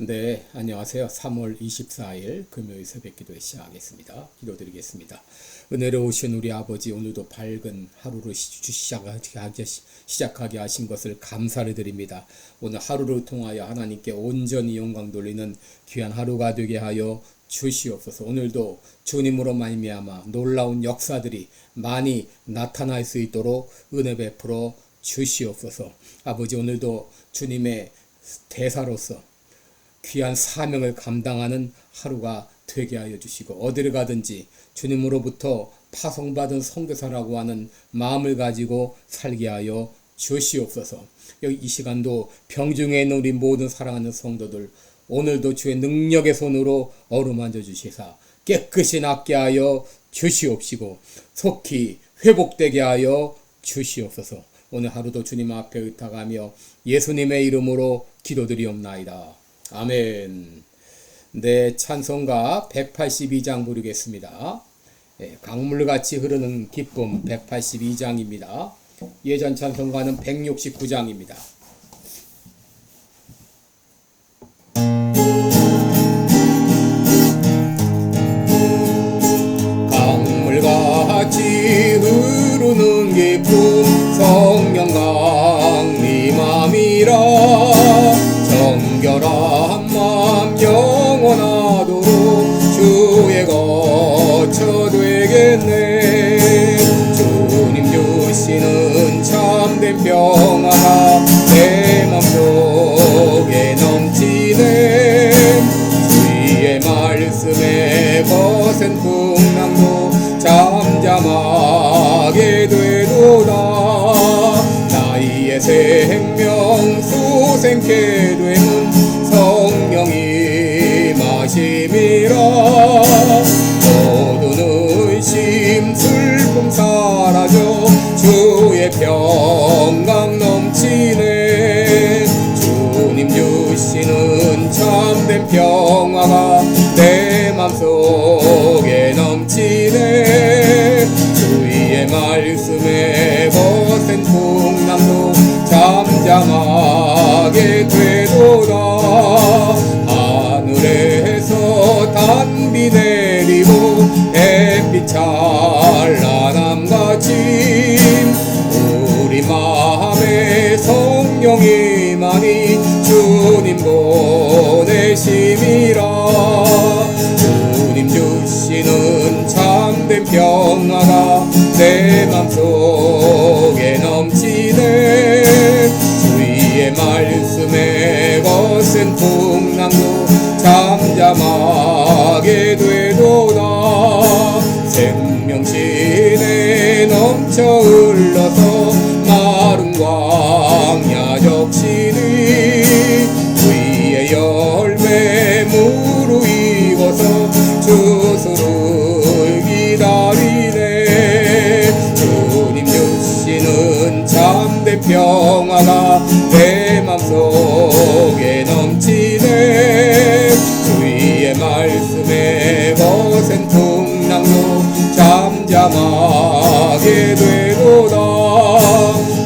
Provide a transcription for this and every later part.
네, 안녕하세요. 3월 24일 금요일 새벽 기도에 시작하겠습니다. 기도드리겠습니다. 은혜로우신 우리 아버지, 오늘도 밝은 하루를 시작하게 하신 것을 감사를 드립니다. 오늘 하루를 통하여 하나님께 온전히 영광 돌리는 귀한 하루가 되게 하여 주시옵소서. 오늘도 주님으로 말미암아 놀라운 역사들이 많이 나타날 수 있도록 은혜 베풀어 주시옵소서. 아버지, 오늘도 주님의 대사로서 귀한 사명을 감당하는 하루가 되게 하여 주시고, 어디를 가든지 주님으로부터 파송받은 선교사라고 하는 마음을 가지고 살게 하여 주시옵소서. 여기 이 시간도 병중에 있는 우리 모든 사랑하는 성도들, 오늘도 주의 능력의 손으로 어루만져 주시사 깨끗이 낫게 하여 주시옵시고 속히 회복되게 하여 주시옵소서. 오늘 하루도 주님 앞에 의탁하며 예수님의 이름으로 기도드리옵나이다. 아멘. 네, 찬송가 182장 부르겠습니다. 강물같이 흐르는 기쁨 182장입니다. 예전 찬송가는 169장입니다. 강물같이 흐르는 기쁨 성령 강림함이라. 정결한 맘 영원하도록 주의 거처 되겠네. 주님 주시는 참된 평화가 내 맘속에 넘치네. 주의 말씀에 거센 풍랑도 잠잠하게 되도다. 나의 생명 수생케 되는 성령이 마심이라. 모든 의심 슬픔 사라져 주의 평강 넘치네. 주님 주시는 참된 평화가 내 맘속에 넘치네. 주의 말씀에 거센 풍랑도 잠잠하게 되도다. 하늘에서 단비 내리고 햇빛 찬란함같이 우리 마음에 성령이 많이 주님 보내심이라. 주님 주시는 참된 평화가 내 맘속에 넘치네. 주의 말씀에 거센 풍랑도 잠잠하게 되도다. 생명신에 넘쳐 흘러서 마른 광야 적시니 위의 열매 무르익어서 주수를 기다리네. 주님 주시는 참된 평화가 내 맘속에 넘치네. 주의 말씀에 거센 풍랑도 잠잠하게 되도다.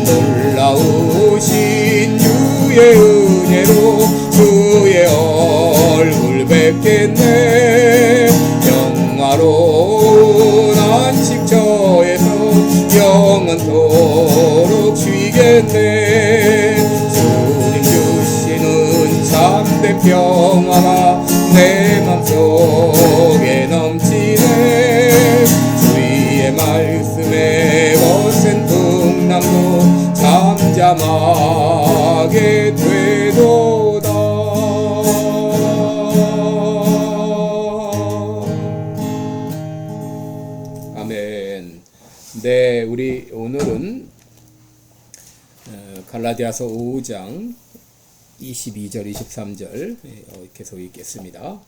놀라우신 주의 은혜로 주의 얼굴 뵙겠네. 영화로운 안식처에서 영원토록 쉬겠네. 주님 주시는 참된 평화가 내 맘속에 넘치네. 주의 말씀에 거센 풍랑도 잠잠하게 되도다. 아멘. 네, 우리 오늘은 갈라디아서 5장 22절 23절 계속 읽겠습니다.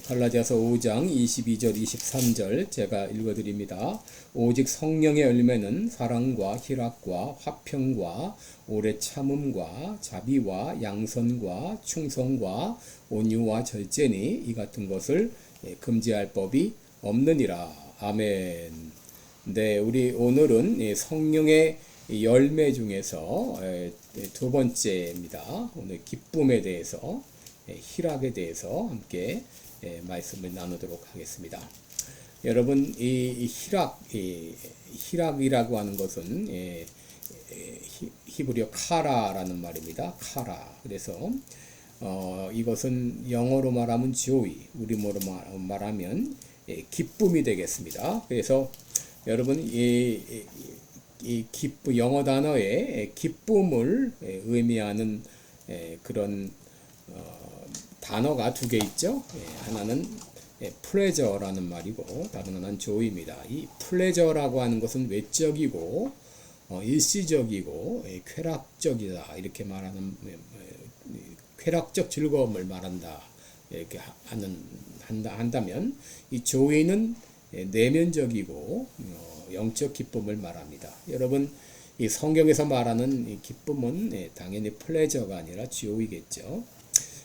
갈라디아서 5장 22절 23절 제가 읽어드립니다. 오직 성령의 열매는 사랑과 희락과 화평과 오래 참음과 자비와 양선과 충성과 온유와 절제니 이 같은 것을 금지할 법이 없느니라. 아멘. 네, 우리 오늘은 이 성령의 열매 중에서 두 번째입니다. 오늘 기쁨에 대해서, 희락에 대해서 함께 말씀을 나누도록 하겠습니다. 여러분, 이 희락이라고 하는 것은 히브리어 카라라는 말입니다. 카라. 그래서 이것은 영어로 말하면 joy, 우리말로 말하면 기쁨이 되겠습니다. 그래서 여러분 이 기쁨, 영어 단어에 기쁨을 의미하는 그런 단어가 두 개 있죠. 하나는 pleasure라는 말이고 다른 하나는 joy입니다. 이 pleasure라고 하는 것은 외적이고 일시적이고 쾌락적이다 이렇게 말하는 쾌락적 즐거움을 말한다 이렇게 한다면 이 joy는 내면적이고 영적 기쁨을 말합니다. 여러분 이 성경에서 말하는 이 기쁨은 당연히 플레저가 아니라 joy겠죠.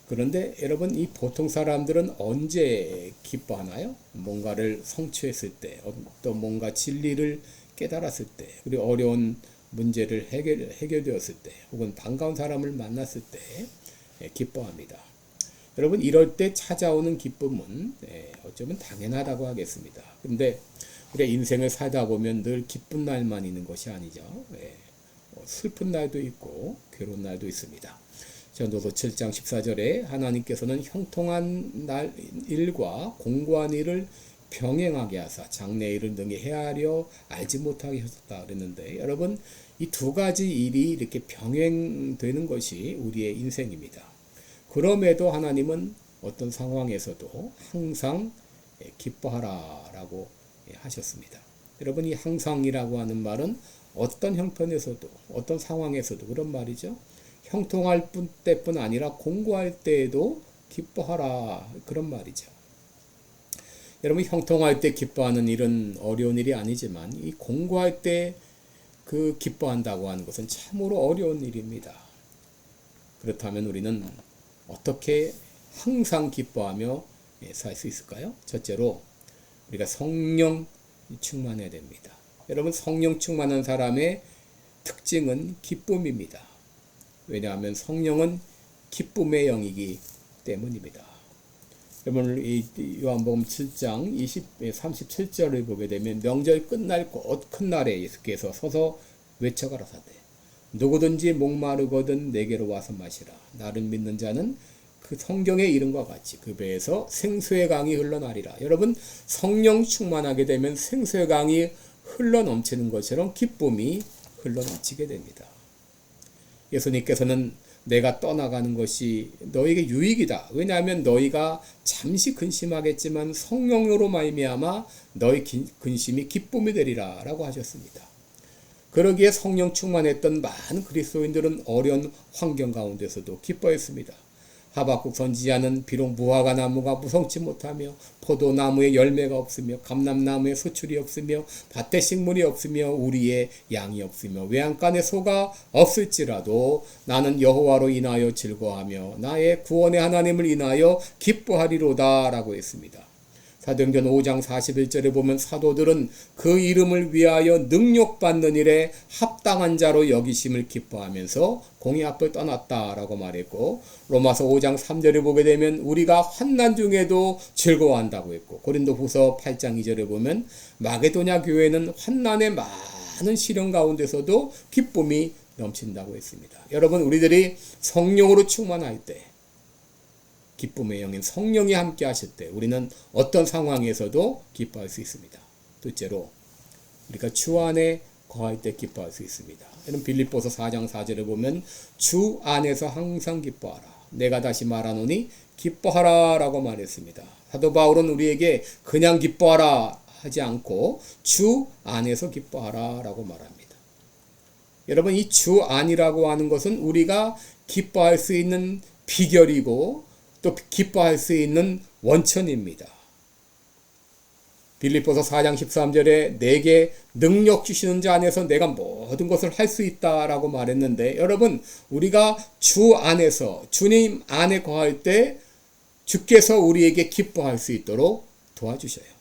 그런데 여러분 이 보통 사람들은 언제 기뻐하나요? 뭔가를 성취했을 때, 또 뭔가 진리를 깨달았을 때, 그리고 어려운 문제를 해결되었을 때, 혹은 반가운 사람을 만났을 때 기뻐합니다. 여러분 이럴 때 찾아오는 기쁨은 어쩌면 당연하다고 하겠습니다. 그런데 우리가 인생을 살다 보면 늘 기쁜 날만 있는 것이 아니죠. 슬픈 날도 있고 괴로운 날도 있습니다. 전도서 7장 14절에 하나님께서는 형통한 일과 공고한 일을 병행하게 하사 장래 일을 능히 헤아려 알지 못하게 하셨다 그랬는데 여러분 이 두 가지 일이 이렇게 병행되는 것이 우리의 인생입니다. 그럼에도 하나님은 어떤 상황에서도 항상 기뻐하라라고 하셨습니다. 여러분 이 항상이라고 하는 말은 어떤 형편에서도 어떤 상황에서도 그런 말이죠. 형통할 때뿐 아니라 공고할 때에도 기뻐하라 그런 말이죠. 여러분 형통할 때 기뻐하는 일은 어려운 일이 아니지만 이 공고할 때 그 기뻐한다고 하는 것은 참으로 어려운 일입니다. 그렇다면 우리는 어떻게 항상 기뻐하며 살 수 있을까요? 첫째로 우리가 성령 충만해야 됩니다. 여러분 성령 충만한 사람의 특징은 기쁨입니다. 왜냐하면 성령은 기쁨의 영이기 때문입니다. 여러분 요한복음 7장 37절을 보게 되면 명절 끝날 곧 큰 날에 예수께서 서서 외쳐가라사대 누구든지 목마르거든 내게로 와서 마시라. 나를 믿는 자는 그 성경의 이름과 같이 그 배에서 생수의 강이 흘러나리라. 여러분 성령 충만하게 되면 생수의 강이 흘러넘치는 것처럼 기쁨이 흘러넘치게 됩니다. 예수님께서는 내가 떠나가는 것이 너에게 유익이다. 왜냐하면 너희가 잠시 근심하겠지만 성령으로 말미암아 너희 근심이 기쁨이 되리라 라고 하셨습니다. 그러기에 성령 충만했던 많은 그리스도인들은 어려운 환경 가운데서도 기뻐했습니다. 하박국 선지자는 비록 무화과 나무가 무성치 못하며 포도나무에 열매가 없으며 감람나무에 수출이 없으며 밭에 식물이 없으며 우리의 양이 없으며 외양간에 소가 없을지라도 나는 여호와로 인하여 즐거워하며 나의 구원의 하나님을 인하여 기뻐하리로다 라고 했습니다. 사도행전 5장 41절에 보면 사도들은 그 이름을 위하여 능력받는 일에 합당한 자로 여기심을 기뻐하면서 공의 앞을 떠났다라고 말했고 로마서 5장 3절에 보게 되면 우리가 환난 중에도 즐거워한다고 했고 고린도후서 8장 2절에 보면 마게도냐 교회는 환난의 많은 시련 가운데서도 기쁨이 넘친다고 했습니다. 여러분 우리들이 성령으로 충만할 때 기쁨의 영인 성령이 함께 하실 때 우리는 어떤 상황에서도 기뻐할 수 있습니다. 둘째로 우리가 주 안에 거할 때 기뻐할 수 있습니다. 여러분 빌립보서 4장 4절에 보면 주 안에서 항상 기뻐하라. 내가 다시 말하노니 기뻐하라 라고 말했습니다. 사도 바울은 우리에게 그냥 기뻐하라 하지 않고 주 안에서 기뻐하라 라고 말합니다. 여러분 이 주 안이라고 하는 것은 우리가 기뻐할 수 있는 비결이고 또 기뻐할 수 있는 원천입니다. 빌립보서 4장 13절에 내게 능력 주시는 자 안에서 내가 모든 것을 할 수 있다라고 말했는데 여러분 우리가 주 안에서 주님 안에 거할 때 주께서 우리에게 기뻐할 수 있도록 도와주셔요.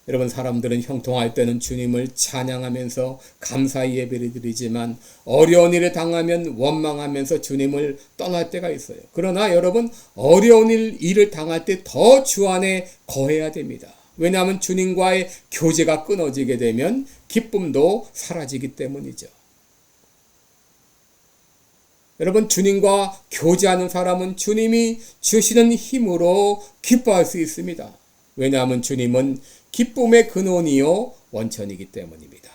여러분, 사람들은 형통할 때는 주님을 찬양하면서 감사의 예배를 드리지만 어려운 일을 당하면 원망하면서 주님을 떠날 때가 있어요. 그러나 여러분, 어려운 일을 당할 때 더 주 안에 거해야 됩니다. 왜냐하면 주님과의 교제가 끊어지게 되면 기쁨도 사라지기 때문이죠. 여러분, 주님과 교제하는 사람은 주님이 주시는 힘으로 기뻐할 수 있습니다. 왜냐하면 주님은 기쁨의 근원이요 원천이기 때문입니다.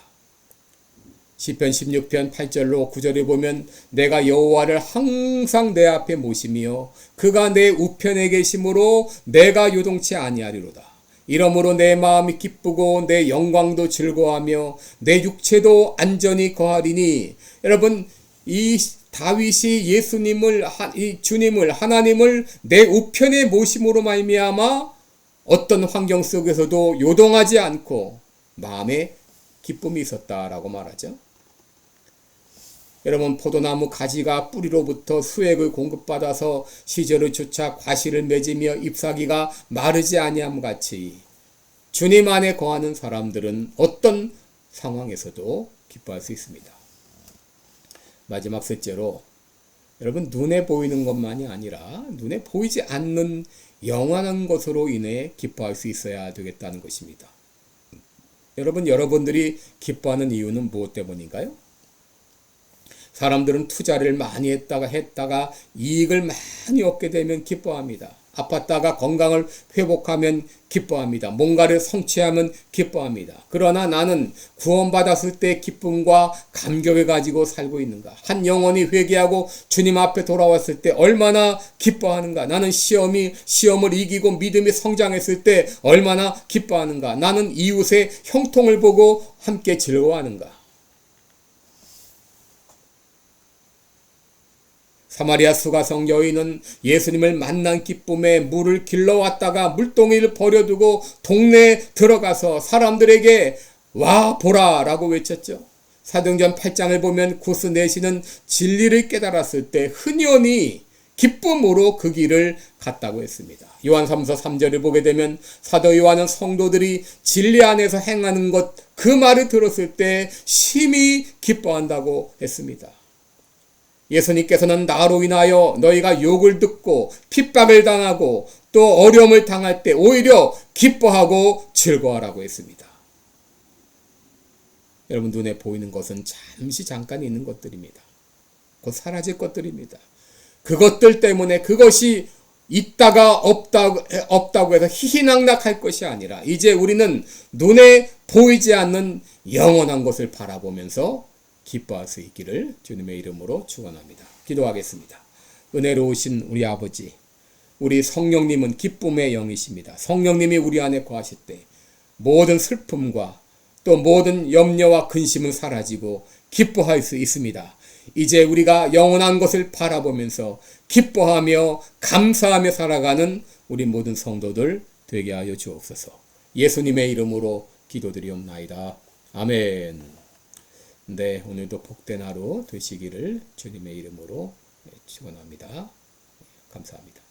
시편 16편 8절로 9절에 보면 내가 여호와를 항상 내 앞에 모시며 그가 내 우편에 계심으로 내가 요동치 아니하리로다. 이러므로 내 마음이 기쁘고 내 영광도 즐거워하며 내 육체도 안전히 거하리니. 여러분, 이 다윗이 예수님을, 이 주님을, 하나님을 내 우편에 모심으로 말미암아 어떤 환경 속에서도 요동하지 않고 마음에 기쁨이 있었다라고 말하죠. 여러분, 포도나무 가지가 뿌리로부터 수액을 공급받아서 시절을 쫓아 과실을 맺으며 잎사귀가 마르지 아니함 같이 주님 안에 거하는 사람들은 어떤 상황에서도 기뻐할 수 있습니다. 마지막 셋째로, 여러분, 눈에 보이는 것만이 아니라 눈에 보이지 않는 영원한 것으로 인해 기뻐할 수 있어야 되겠다는 것입니다. 여러분, 여러분들이 기뻐하는 이유는 무엇 때문인가요? 사람들은 투자를 많이 했다가 이익을 많이 얻게 되면 기뻐합니다. 아팠다가 건강을 회복하면 기뻐합니다. 뭔가를 성취하면 기뻐합니다. 그러나 나는 구원받았을 때 기쁨과 감격을 가지고 살고 있는가? 한 영혼이 회개하고 주님 앞에 돌아왔을 때 얼마나 기뻐하는가? 나는 시험을 이기고 믿음이 성장했을 때 얼마나 기뻐하는가? 나는 이웃의 형통을 보고 함께 즐거워하는가? 사마리아 수가성 여인은 예수님을 만난 기쁨에 물을 길러왔다가 물동이를 버려두고 동네에 들어가서 사람들에게 와 보라 라고 외쳤죠. 사도행전 8장을 보면 구스 내시는 진리를 깨달았을 때 흔연히 기쁨으로 그 길을 갔다고 했습니다. 요한삼서 3절을 보게 되면 사도 요한은 성도들이 진리 안에서 행하는 것, 그 말을 들었을 때 심히 기뻐한다고 했습니다. 예수님께서는 나로 인하여 너희가 욕을 듣고 핍박을 당하고 또 어려움을 당할 때 오히려 기뻐하고 즐거워하라고 했습니다. 여러분, 눈에 보이는 것은 잠깐 있는 것들입니다. 곧 사라질 것들입니다. 그것들 때문에 그것이 있다가 없다고 해서 희희낙낙할 것이 아니라 이제 우리는 눈에 보이지 않는 영원한 것을 바라보면서 기뻐할 수 있기를 주님의 이름으로 축원합니다. 기도하겠습니다. 은혜로우신 우리 아버지, 우리 성령님은 기쁨의 영이십니다. 성령님이 우리 안에 거하실 때 모든 슬픔과 또 모든 염려와 근심은 사라지고 기뻐할 수 있습니다. 이제 우리가 영원한 것을 바라보면서 기뻐하며 감사하며 살아가는 우리 모든 성도들 되게 하여 주옵소서. 예수님의 이름으로 기도드리옵나이다. 아멘. 네, 오늘도 복된 하루 되시기를 주님의 이름으로 축원합니다. 감사합니다.